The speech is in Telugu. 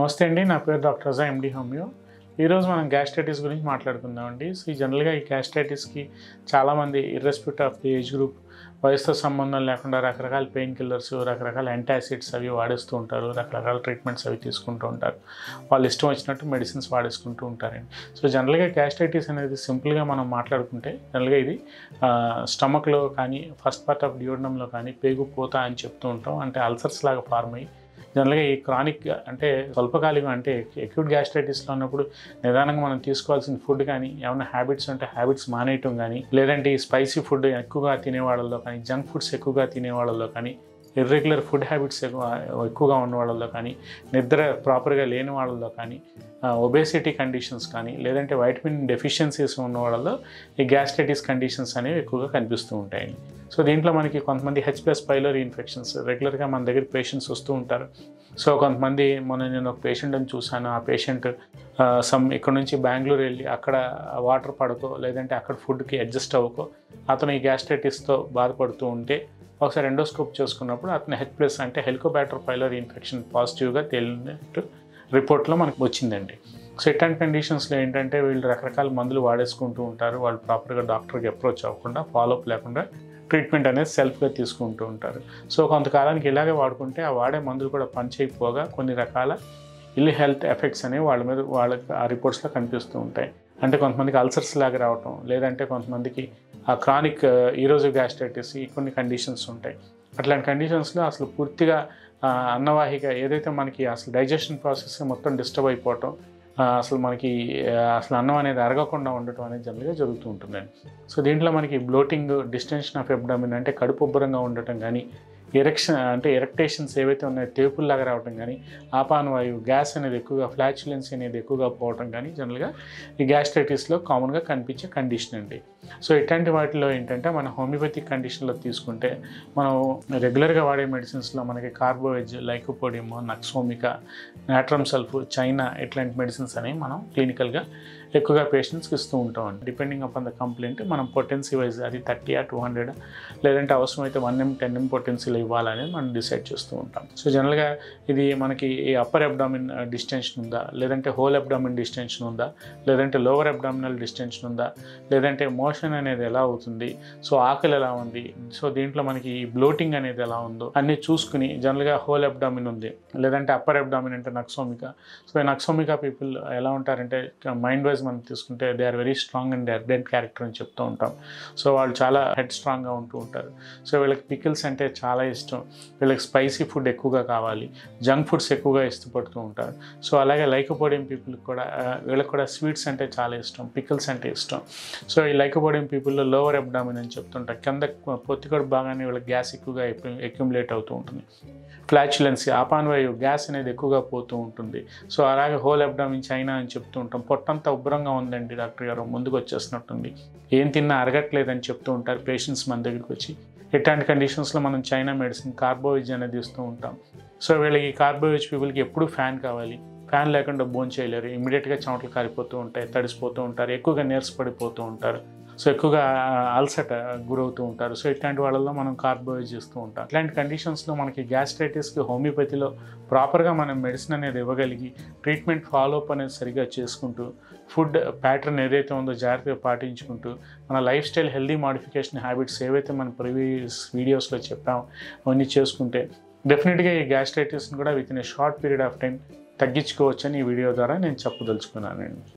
నమస్తే అండి. నా పేరు డాక్టర్ రజా ఎండి హోమియో. ఈరోజు మనం గ్యాస్ట్రైటిస్ గురించి మాట్లాడుకుందామండి. సో జనరల్గా ఈ గ్యాస్ట్రైటిస్కి చాలామంది ఇర్రెస్పెక్ట్ ఆఫ్ ది ఏజ్ గ్రూప్, వయసుతో సంబంధం లేకుండా రకరకాల పెయిన్ కిల్లర్స్, రకరకాల యాంటాసిడ్స్ అవి వాడేస్తూ ఉంటారు. రకరకాల ట్రీట్మెంట్స్ అవి తీసుకుంటూ ఉంటారు. వాళ్ళు ఇష్టం వచ్చినట్టు మెడిసిన్స్ వాడేసుకుంటూ ఉంటారండి. సో జనరల్గా గ్యాస్ట్రైటిస్ అనేది సింపుల్గా మనం మాట్లాడుకుంటే జనరల్గా ఇది స్టమక్లో కానీ ఫస్ట్ పార్ట్ ఆఫ్ డియోడనంలో కానీ పేగు పూత అని చెప్తూ ఉంటాం. అంటే అల్సర్స్ లాగా ఫార్మ్ అయ్యి జనరల్గా ఈ క్రానిక్ అంటే స్వల్పకాలికం అంటే అక్యూట్ గ్యాస్ట్రైటిస్లో ఉన్నప్పుడు నిదానంగా మనం తీసుకోవాల్సిన ఫుడ్ కానీ ఏమైనా హ్యాబిట్స్ ఉంటే హ్యాబిట్స్ మానేయటం కానీ, లేదంటే ఈ స్పైసీ ఫుడ్ ఎక్కువగా తినేవాళ్ళలో కానీ, జంక్ ఫుడ్స్ ఎక్కువగా తినేవాళ్ళలో కానీ, ఇర్రెగ్యులర్ ఫుడ్ హ్యాబిట్స్ ఎక్కువగా ఉన్న వాళ్ళలో కానీ, నిద్ర ప్రాపర్గా లేని వాళ్ళలో కానీ, ఒబేసిటీ కండిషన్స్ కానీ, లేదంటే వైటమిన్ డెఫిషియన్సీస్ ఉన్న వాళ్ళలో ఈ గ్యాస్ట్రైటిస్ కండిషన్స్ అనేవి ఎక్కువగా కనిపిస్తూ ఉంటాయండి. సో దీంట్లో మనకి కొంతమంది H+ పైలోరీ ఇన్ఫెక్షన్స్ రెగ్యులర్గా మన దగ్గర పేషెంట్స్ వస్తూ ఉంటారు. సో కొంతమంది నేను ఒక పేషెంట్ అని చూశాను. ఆ పేషెంట్ ఇక్కడ నుంచి బెంగళూరు వెళ్ళి అక్కడ వాటర్ పడకో, లేదంటే అక్కడ ఫుడ్కి అడ్జస్ట్ అవ్వకో అతను ఈ గ్యాస్ట్రైటిస్తో బాధపడుతూ ఉంటే ఒకసారి ఎండోస్కోప్ చేసుకున్నప్పుడు అతను H+ అంటే హెలికోబ్యాక్టర్ పైలోరీ ఇన్ఫెక్షన్ పాజిటివ్గా తేలినట్టు రిపోర్ట్లో మనకు వచ్చిందండి. సో ఇట్లాంటి కండిషన్స్లో ఏంటంటే వీళ్ళు రకరకాల మందులు వాడేసుకుంటూ ఉంటారు. వాళ్ళు ప్రాపర్గా డాక్టర్కి అప్రోచ్ అవ్వకుండా, ఫాలోఅప్ లేకుండా ట్రీట్మెంట్ అనేది సెల్ఫ్గా తీసుకుంటూ ఉంటారు. సో కొంతకాలానికి ఇలాగే వాడుకుంటే ఆ వాడే మందులు కూడా పనిచేయకపోగా కొన్ని రకాల ఇల్ హెల్త్ ఎఫెక్ట్స్ అనేవి వాళ్ళకి ఆ రిపోర్ట్స్లో కనిపిస్తూ ఉంటాయి. అంటే కొంతమందికి అల్సర్స్ లాగా రావటం, లేదంటే కొంతమందికి ఆ క్రానిక్ ఈరోజివ్ గ్యాస్ట్రైటిస్, ఈ కొన్ని కండిషన్స్ ఉంటాయి. అట్లాంటి కండిషన్స్లో అసలు పూర్తిగా అన్నవాహిక ఏదైతే మనకి అసలు డైజెషన్ ప్రాసెస్ మొత్తం డిస్టర్బ్ అయిపోవటం, అసలు మనకి అసలు అన్నం అనేది అరగకుండా ఉండటం అనేది జనరల్గా జరుగుతూ ఉంటుందండి. సో దీంట్లో మనకి బ్లోటింగ్, డిస్టెన్షన్ ఆఫ్ అబ్డామిన్ అంటే కడుపు ఉబ్బరంగా ఉండటం కానీ, ఎరెక్టేషన్స్ ఏవైతే ఉన్నాయో తేపుల్లాగా రావడం కానీ, ఆపానవాయువు గ్యాస్ అనేది ఎక్కువగా, ఫ్లాచులెన్సీ అనేది ఎక్కువగా పోవడం కానీ జనరల్గా ఈ గ్యాస్ట్రైటిస్లో కామన్గా కనిపించే కండిషన్ అండి. సో ఇట్లాంటి వాటిలో ఏంటంటే మన హోమియోపతిక్ కండిషన్లో తీసుకుంటే మనం రెగ్యులర్గా వాడే మెడిసిన్స్లో మనకి కార్బోవెజ్, లైకోపోడియం, నక్సోమికా, నాట్రమ్ సల్ఫ్, చైనా ఇట్లాంటి మెడిసిన్స్ అనేవి మనం క్లినికల్గా ఎక్కువగా పేషెంట్స్కి ఇస్తూ ఉంటామండి. డిపెండింగ్ అపాన్ ద కంప్లైంట్ మనం పొటెన్సీ వైజ్ అది 30 or 200 లేదంటే అవసరమైతే 1 mg 10 mg పొటెన్సీలో ఇవ్వాలనేది మనం డిసైడ్ చేస్తూ ఉంటాం. సో జనరల్గా ఇది మనకి ఈ అప్పర్ అబ్డామిన్ డిస్టెన్షన్ ఉందా, లేదంటే హోల్ అబ్డామిన్ డిస్టెన్షన్ ఉందా, లేదంటే లోవర్ అబ్డామినల్ డిస్టెన్షన్ ఉందా, లేదంటే మోషన్ అనేది ఎలా అవుతుంది, సో ఆకలి ఎలా ఉంది, సో దీంట్లో మనకి ఈ బ్లోటింగ్ అనేది ఎలా ఉందో అన్నీ చూసుకుని జనరల్గా హోల్ అబ్డామిన్ ఉంది, లేదంటే అప్పర్ అబ్డామిన్ అంటే నక్సోమికా. సో ఈ నక్సోమికా పీపుల్ ఎలా ఉంటారంటే మైండ్ వైజ్ మనం తీసుకుంటే they are very strong and ardent character అని చెప్తూ ఉంటాం. సో వాళ్ళు చాలా హెడ్ స్ట్రాంగ్గా ఉంటూ ఉంటారు. సో వీళ్ళకి పికిల్స్ అంటే చాలా ఇష్టం, వీళ్ళకి స్పైసీ ఫుడ్ ఎక్కువగా కావాలి, జంక్ ఫుడ్స్ ఎక్కువగా ఇష్టపడుతూ ఉంటారు. సో అలాగే లైకోపోడియం పీపుల్కి కూడా వీళ్ళకి కూడా స్వీట్స్ అంటే చాలా ఇష్టం, పికిల్స్ అంటే ఇష్టం. సో ఈ లైకోపోడియం పీపుల్లో లోవర్ అబ్డామిన్ అని చెప్తుంటారు, కింద పొత్తికడుపు భాగాన్ని వీళ్ళకి గ్యాస్ ఎక్కువగా అక్యుములేట్ అవుతూ ఉంటుంది. ఫ్లాచులెన్సీ, ఆపానవాయువు గ్యాస్ అనేది ఎక్కువగా పోతూ ఉంటుంది. సో అలాగే హోల్ అబ్డామిన్, చైనా అని చెప్తూ ఉంటాం. పొట్టంతా ఉబ్బరంగా ఉందండి డాక్టర్ గారు, ముందుకు వచ్చేసినట్టుంది, ఏం తిన్నా అరగట్లేదని చెప్తూ ఉంటారు పేషెంట్స్ మన దగ్గరికి వచ్చి. ఇట్లాంటి కండిషన్స్లో మనం చైనా మెడిసిన్ కార్బోవేజ్ అనేది ఇస్తూ ఉంటాం. సో వీళ్ళకి కార్బోవేజ్ పీపుల్కి ఎప్పుడు ఫ్యాన్ కావాలి, ఫ్యాన్ లేకుండా భోజనం చేయలేరు, ఇమీడియట్గా చెమటలు కారిపోతూ ఉంటాయి, తడిసిపోతూ ఉంటారు, ఎక్కువగా నీరసపడిపోతూ ఉంటారు, సో ఎక్కువగా అల్సట గురవుతూ ఉంటారు. సో ఇట్లాంటి వాళ్ళల్లో మనం కార్బోవేజ్ ఇస్తూ ఉంటాం. ఇట్లాంటి కండిషన్స్లో మనకి గ్యాస్ట్రైటిస్కి హోమియోపతిలో ప్రాపర్గా మనం మెడిసిన్ అనేది ఇవ్వగలిగి ట్రీట్మెంట్ ఫాలోఅప్ అనేది సరిగా చేసుకుంటూ, ఫుడ్ ప్యాటర్న్ ఏదైతే ఉందో జాగ్రత్తగా పాటించుకుంటూ, మన life style healthy modification habits ఏవైతే మన ప్రీవియస్ వీడియోస్లో చెప్పామో అవన్నీ చేసుకుంటే డెఫినెట్గా ఈ గ్యాస్ట్రైటిస్ని కూడా with in a short period of time తగ్గించుకోవచ్చని ఈ వీడియో ద్వారా నేను చెప్పదలుచుకున్నానండి.